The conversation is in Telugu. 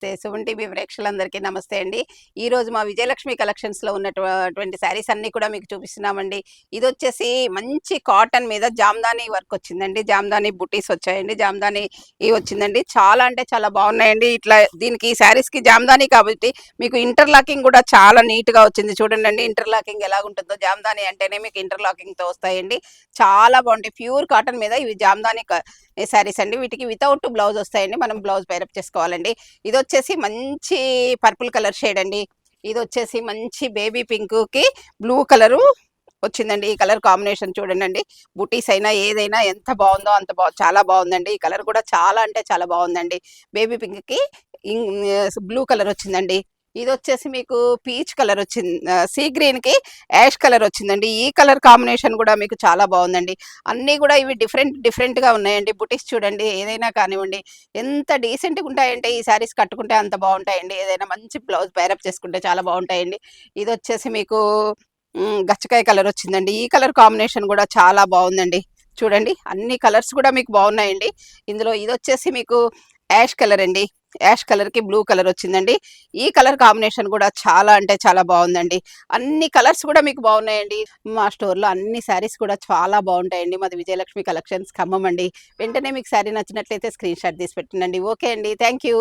నమస్తే. సుమన్ టీవీ ప్రేక్షకులందరికీ నమస్తే అండి. ఈరోజు మా విజయలక్ష్మి కలెక్షన్స్‌లో ఉన్నటువంటి శారీస్ అన్నీ కూడా మీకు చూపిస్తున్నామండి. ఇదొచ్చేసి మంచి కాటన్ మీద జామ్దాని వర్క్ వచ్చిందండి. జామ్దాని బుటీస్ వచ్చాయండి. జామ్దాని వచ్చిందండి. చాలా అంటే చాలా బాగున్నాయండి. ఇట్లా దీనికి శారీస్‌కి జామ్దాని కాబట్టి మీకు ఇంటర్లాకింగ్ కూడా చాలా నీట్‌గా వచ్చింది. చూడండి ఇంటర్లాకింగ్ ఎలాగుంటుందో. జామ్దాని అంటేనే మీకు ఇంటర్లాకింగ్‌తో వస్తాయండి. చాలా బాగుంటాయి. ప్యూర్ కాటన్ మీద ఇవి జామ్దాని శారీస్ అండి. వీటికి వితౌట్ బ్లౌజ్ వస్తాయండి. మనం బ్లౌజ్ పైరప్ చేసుకోవాలండి. ఇది వచ్చేసి మంచి పర్పుల్ కలర్ షేడ్ అండి. ఇది వచ్చేసి మంచి బేబీ పింక్ కి బ్లూ కలరు వచ్చిందండి. ఈ కలర్ కాంబినేషన్ చూడండి. బుటీస్ అయినా ఏదైనా ఎంత బాగుందో అంత చాలా బాగుందండి. ఈ కలర్ కూడా చాలా అంటే చాలా బాగుందండి. బేబీ పింక్ కి బ్లూ కలర్ వచ్చిందండి. ఇది వచ్చేసి మీకు పీచ్ కలర్ వచ్చింది. సీ గ్రీన్ కి యాష్ కలర్ వచ్చిందండి. ఈ కలర్ కాంబినేషన్ కూడా మీకు చాలా బాగుందండి. అన్నీ కూడా ఇవి డిఫరెంట్గా ఉన్నాయండి. బుటీస్ చూడండి, ఏదైనా కానివ్వండి ఎంత డీసెంట్గా ఉంటాయంటే ఈ శారీస్ కట్టుకుంటే అంత బాగుంటాయండి. ఏదైనా మంచి బ్లౌజ్ పైరప్ చేసుకుంటే చాలా బాగుంటాయండి. ఇది వచ్చేసి మీకు గచ్చకాయ కలర్ వచ్చిందండి. ఈ కలర్ కాంబినేషన్ కూడా చాలా బాగుందండి. చూడండి, అన్ని కలర్స్ కూడా మీకు బాగున్నాయండి. ఇందులో ఇది వచ్చేసి మీకు యాష్ కలర్ అండి. యాష్ కలర్ కి బ్లూ కలర్ వచ్చిందండి. ఈ కలర్ కాంబినేషన్ కూడా చాలా అంటే చాలా బాగుందండి. అన్ని కలర్స్ కూడా మీకు బాగున్నాయండి. మా స్టోర్లో అన్ని శారీస్ కూడా చాలా బాగుంటాయండి. మాది విజయలక్ష్మి కలెక్షన్స్ ఖమ్మం అండి. వెంటనే మీకు శారీ నచ్చినట్లయితే స్క్రీన్ షాట్ తీసి పెట్టండి. ఓకే అండి, థ్యాంక్ యూ.